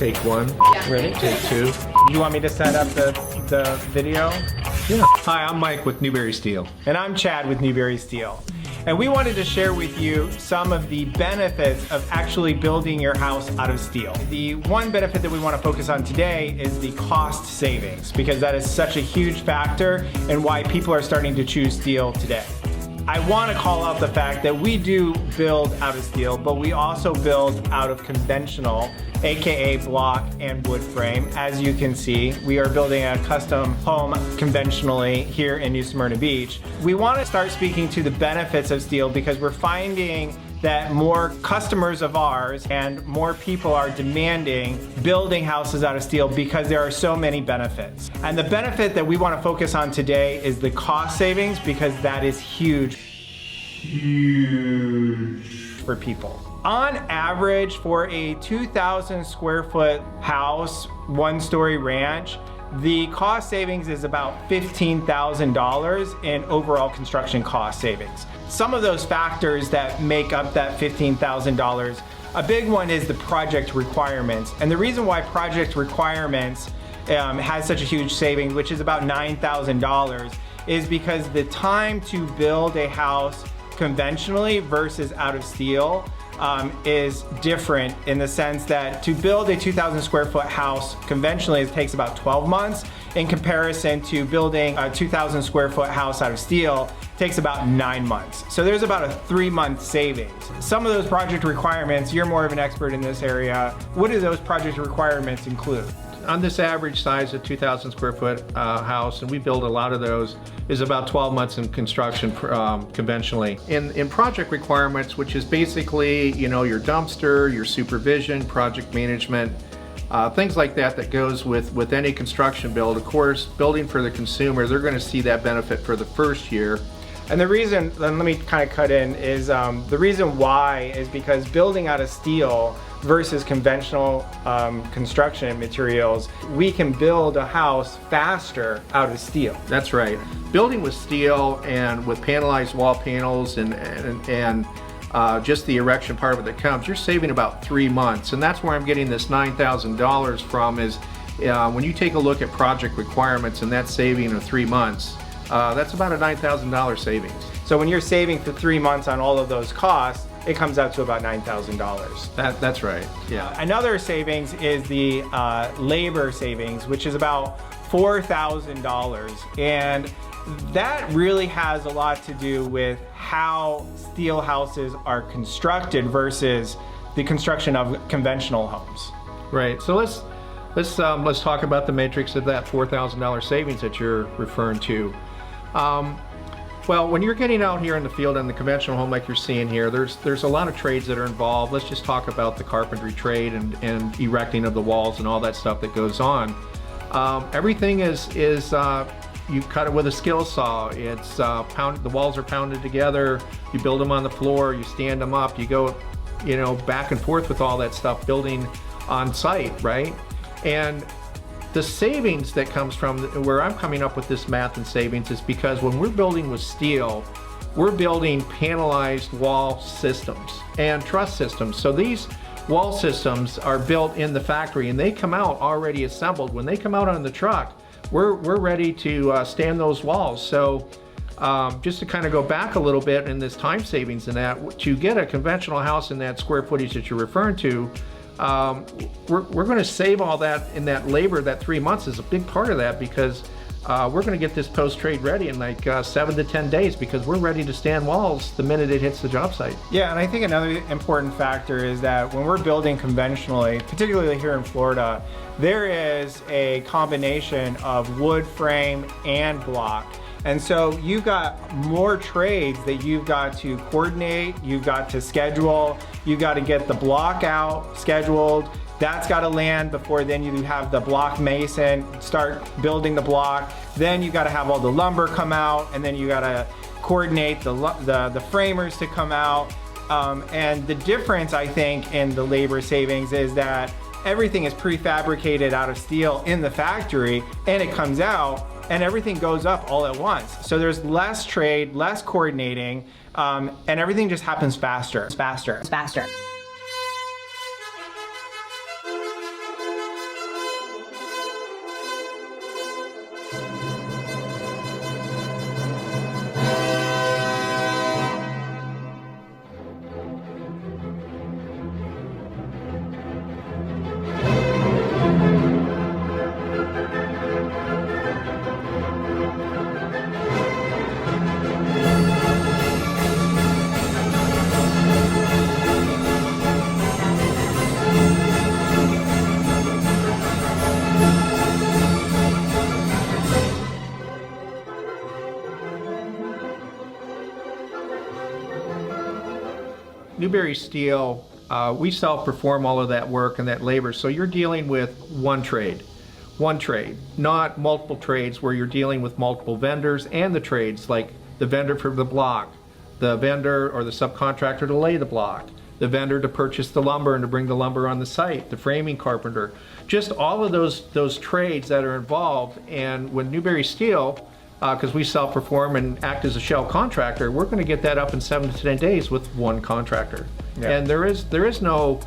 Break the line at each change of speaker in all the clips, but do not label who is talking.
Take one.
Yeah.
Ready? Take two.
You want me to set up the video?
Yeah. Hi, I'm Mike with Newberry Steel.
And I'm Chad with Newberry Steel. And we wanted to share with you some of the benefits of actually building your house out of steel. The one benefit that we want to focus on today is the cost savings, because that is such a huge factor in why people are starting to choose steel today. I want to call out the fact that we do build out of steel, but we also build out of conventional, aka block and wood frame. As you can see, we are building a custom home conventionally here in New Smyrna Beach. We want to start speaking to the benefits of steel because we're finding that more customers of ours and more people are demanding building houses out of steel because there are so many benefits. And the benefit that we want to focus on today is the cost savings, because that is huge for people. On average, for a 2,000 square foot house, one-story ranch, the cost savings is about $15,000 in overall construction cost savings. Some of those factors that make up that $15,000, a big one is the project requirements. And the reason why project requirements has such a huge saving, which is about $9,000, is because the time to build a house conventionally versus out of steel is different, in the sense that to build a 2,000 square foot house conventionally, it takes about 12 months. In comparison to building a 2,000 square foot house out of steel, it takes about 9 months. So there's about a 3-month savings. Some of those project requirements, you're more of an expert in this area. What do those project requirements include?
On this average size of 2,000 square foot house, and we build a lot of those, is about 12 months in construction conventionally. In project requirements, which is basically, you know, your dumpster, your supervision, project management, things like that that goes with any construction build. Of course, building for the consumer, they're going to see that benefit for the first year.
And the reason, let me kind of cut in, is the reason why is because building out of steel versus conventional construction materials, we can build a house faster out of steel.
That's right. Building with steel and with panelized wall panels and just the erection part of it that comes, you're saving about 3 months. And that's where I'm getting this $9,000 from, is when you take a look at project requirements and that saving of 3 months, that's about a $9,000 savings.
So when you're saving for 3 months on all of those costs, it comes out to about $9,000.
That's right, yeah.
Another savings is the labor savings, which is about $4,000. And that really has a lot to do with how steel houses are constructed versus the construction of conventional homes.
Right, so let's talk about the matrix of that $4,000 savings that you're referring to. Well, when you're getting out here in the field in the conventional home like you're seeing here, there's a lot of trades that are involved. Let's just talk about the carpentry trade and erecting of the walls and all that stuff that goes on. Everything is you cut it with a skill saw. It's the walls are pounded together. You build them on the floor. You stand them up. You go, you know, back and forth with all that stuff, building on site, right? And the savings that comes from where I'm coming up with this math and savings is because when we're building with steel, we're building panelized wall systems and truss systems. So these wall systems are built in the factory and they come out already assembled. When they come out on the truck, we're ready to stand those walls. So just to kind of go back a little bit in this time savings and that, to get a conventional house in that square footage that you're referring to, we're going to save all that in that labor. That 3 months is a big part of that, because we're going to get this post-trade ready in like 7 to 10 days, because we're ready to stand walls the minute it hits the job site.
Yeah, and I think another important factor is that when we're building conventionally, particularly here in Florida, there is a combination of wood frame and block. And so you've got more trades that you've got to coordinate, you've got to schedule, you've got to get the block out, scheduled, that's got to land before then you have the block mason start building the block, then you got to have all the lumber come out, and then you got to coordinate the framers to come out. And the difference, I think, in the labor savings is that everything is prefabricated out of steel in the factory, and it comes out and everything goes up all at once. So there's less trade, less coordinating, and everything just happens faster. It's faster.
It's faster.
Newberry Steel, we self-perform all of that work and that labor. So you're dealing with one trade, not multiple trades where you're dealing with multiple vendors and the trades, like the vendor for the block, the vendor or the subcontractor to lay the block, the vendor to purchase the lumber and to bring the lumber on the site, the framing carpenter, just all of those trades that are involved. And when Newberry Steel, because we self-perform and act as a shell contractor, we're going to get that up in 7 to 10 days with one contractor. Yeah. And there is no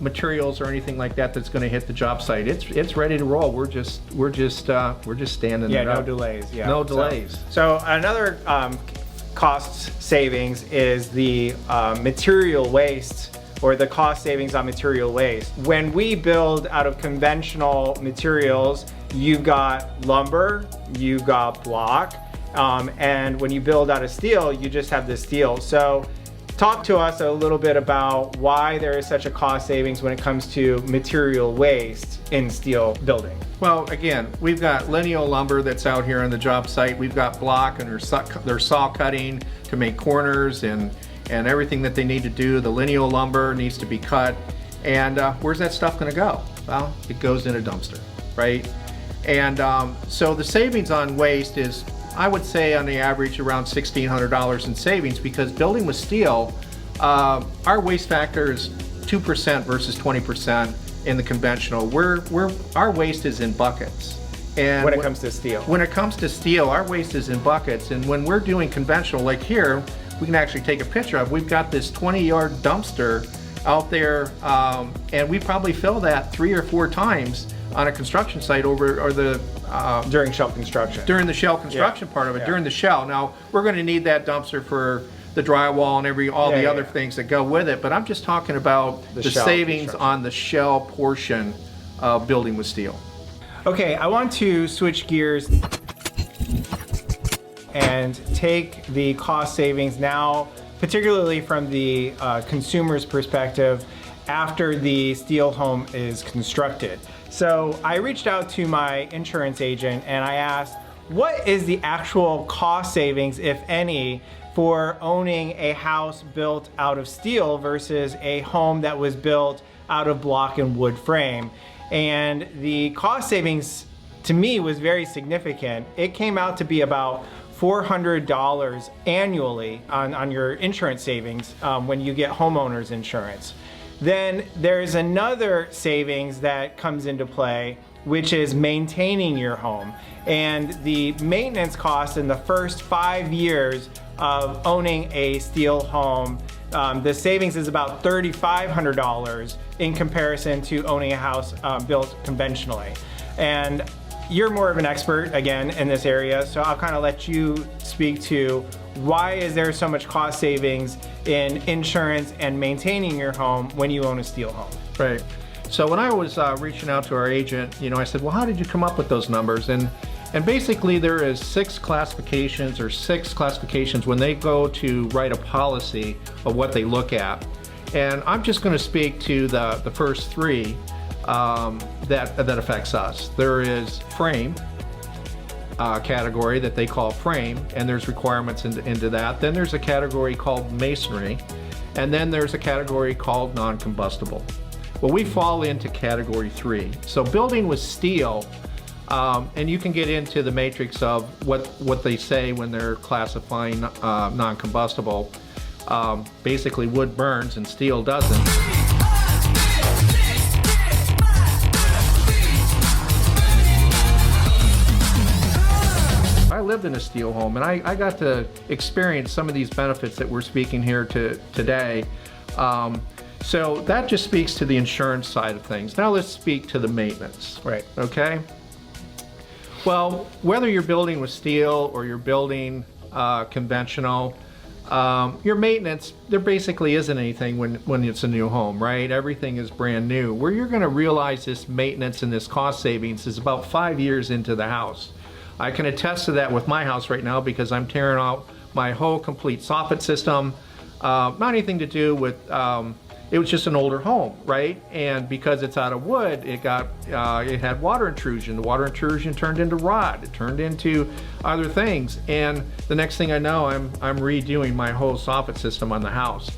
materials or anything like that that's going to hit the job site. It's ready to roll. We're just standing there.
No delays. Yeah,
no delays.
So another cost savings is the material waste, or the cost savings on material waste. When we build out of conventional materials, you've got lumber, you've got block, and when you build out of steel, you just have the steel. So talk to us a little bit about why there is such a cost savings when it comes to material waste in steel building.
Well, again, we've got lineal lumber that's out here on the job site. We've got block, and they're saw cutting to make corners and everything that they need to do. The lineal lumber needs to be cut. And where's that stuff going to go? Well, it goes in a dumpster, right? And so the savings on waste is, I would say, on the average around $1,600 in savings, because building with steel, our waste factor is 2% versus 20% in the conventional. Our waste is in buckets. And
when it comes to steel? When
it comes to steel, our waste is in buckets. And when we're doing conventional, like here, we can actually take a picture of, we've got this 20-yard dumpster out there, and we probably fill that 3 or 4 times on a construction site
during shell construction.
During the shell construction part of it, during the shell. Now, we're going to need that dumpster for the drywall and all the other things that go with it, but I'm just talking about the savings on the shell portion of building with steel.
Okay, I want to switch gears and take the cost savings now, particularly from the consumer's perspective, after the steel home is constructed. So I reached out to my insurance agent and I asked, what is the actual cost savings, if any, for owning a house built out of steel versus a home that was built out of block and wood frame? And the cost savings to me was very significant. It came out to be about $400 annually on your insurance savings when you get homeowners insurance. Then there's another savings that comes into play, which is maintaining your home. And the maintenance cost in the first 5 years of owning a steel home, the savings is about $3,500 in comparison to owning a house built conventionally. And you're more of an expert, again, in this area, so I'll kind of let you speak to why is there so much cost savings in insurance and maintaining your home when you own a steel home?
Right. So when I was reaching out to our agent, I said, well, how did you come up with those numbers? And basically there is 6 classifications when they go to write a policy of what they look at. And I'm just going to speak to the first 3 that affects us. There is frame category that they call frame, and there's requirements into that. Then there's a category called masonry, and then there's a category called non-combustible. Well, we fall into category 3. So building with steel, and you can get into the matrix of what they say when they're classifying non-combustible. Basically, wood burns and steel doesn't. I lived in a steel home, and I got to experience some of these benefits that we're speaking here today. So that just speaks to the insurance side of things. Now let's speak to the maintenance.
Right.
Okay? Well, whether you're building with steel or you're building conventional, your maintenance, there basically isn't anything when it's a new home, right? Everything is brand new. Where you're going to realize this maintenance and this cost savings is about 5 years into the house. I can attest to that with my house right now because I'm tearing out my whole complete soffit system. Not anything to do with, it was just an older home, right? And because it's out of wood, it had water intrusion. The water intrusion turned into rot. It turned into other things. And the next thing I know, I'm redoing my whole soffit system on the house.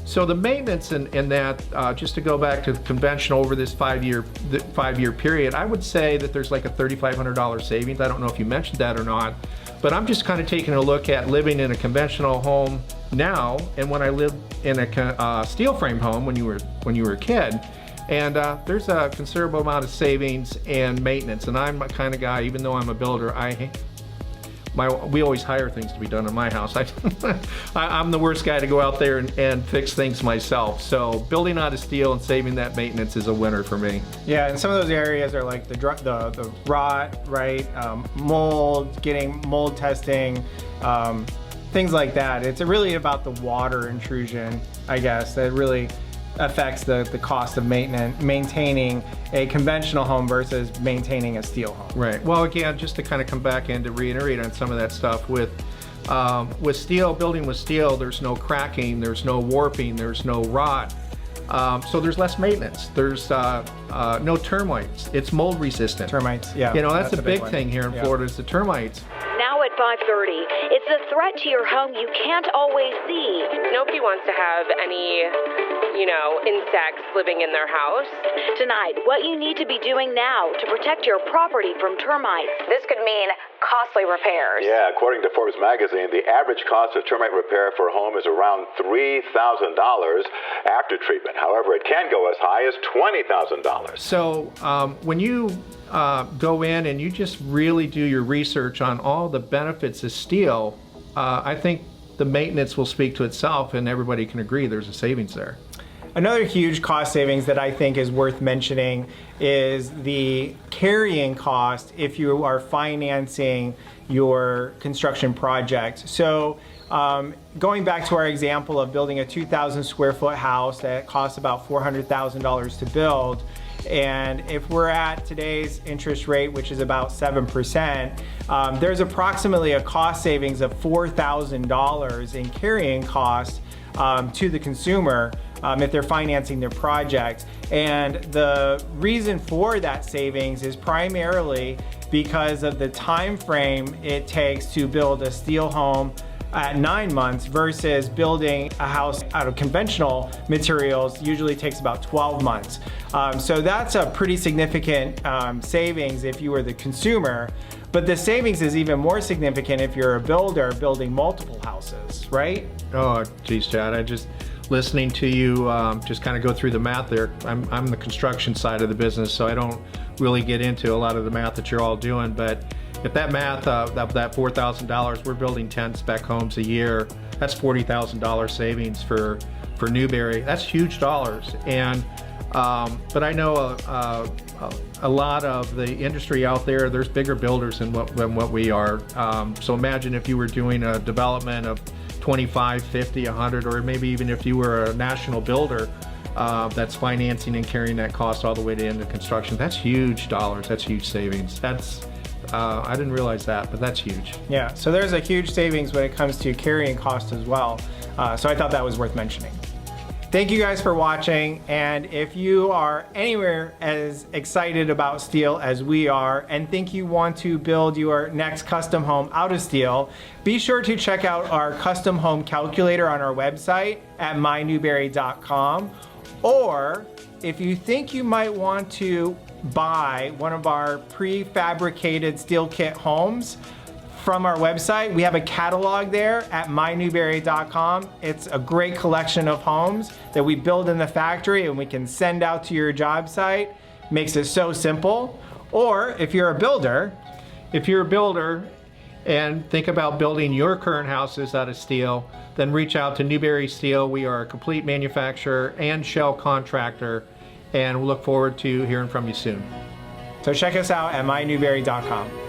So the maintenance in that, just to go back to the conventional over this 5-year period, I would say that there's like a $3,500 savings. I don't know if you mentioned that or not, but I'm just kind of taking a look at living in a conventional home now and when I lived in a steel frame home when you were a kid. And there's a considerable amount of savings and maintenance. And I'm the kind of guy, even though I'm a builder, we always hire things to be done in my house. I'm the worst guy to go out there and fix things myself. So building out of steel and saving that maintenance is a winner for me.
Yeah, and some of those areas are like the rot, right? Mold, getting mold testing, things like that. It's really about the water intrusion, I guess, that really affects the cost of maintaining a conventional home versus maintaining a steel home.
Right. Well, again, just to kind of come back and to reiterate on some of that stuff with steel, building with steel, there's no cracking, there's no warping, there's no rot. So there's less maintenance. There's no termites. It's mold resistant.
Termites, yeah.
You know, that's a big
one.
thing here in Florida is the termites.
Now at 5:30, it's a threat to your home you can't always see.
Nobody wants to have any, insects living in their house.
Tonight, what you need to be doing now to protect your property from termites. This could mean costly repairs.
Yeah, according to Forbes magazine, the average cost of termite repair for a home is around $3,000 after treatment. However, it can go as high as $20,000.
So when you go in and you just really do your research on all the benefits of steel, I think the maintenance will speak to itself and everybody can agree there's a savings there.
Another huge cost savings that I think is worth mentioning is the carrying cost if you are financing your construction project. So going back to our example of building a 2,000 square foot house that costs about $400,000 to build, and if we're at today's interest rate, which is about 7%, there's approximately a cost savings of $4,000 in carrying costs to the consumer if they're financing their project. And the reason for that savings is primarily because of the time frame it takes to build a steel home at 9 months versus building a house out of conventional materials usually takes about 12 months. So that's a pretty significant savings if you were the consumer. But the savings is even more significant if you're a builder building multiple houses, right?
Oh, geez, Chad, I just listening to you just kind of go through the math there. I'm the construction side of the business, so I don't really get into a lot of the math that you're all doing. But if that math, that $4,000, we're building 10 spec homes a year. That's $40,000 savings for Newberry. That's huge dollars. And but I know a lot of the industry out there, there's bigger builders than what we are. So imagine if you were doing a development of 25, 50, 100, or maybe even if you were a national builder that's financing and carrying that cost all the way to the end of construction. That's huge dollars. That's huge savings. I didn't realize that, but that's huge.
Yeah, so there's a huge savings when it comes to carrying cost as well. So I thought that was worth mentioning. Thank you guys for watching, and if you are anywhere as excited about steel as we are and think you want to build your next custom home out of steel, be sure to check out our custom home calculator on our website at mynewberry.com. Or if you think you might want to buy one of our prefabricated steel kit homes from our website, we have a catalog there at mynewberry.com. It's a great collection of homes that we build in the factory and we can send out to your job site. Makes it so simple. Or if you're a builder and think about building your current houses out of steel, then reach out to Newberry Steel. We are a complete manufacturer and shell contractor, and we'll look forward to hearing from you soon. So check us out at mynewberry.com.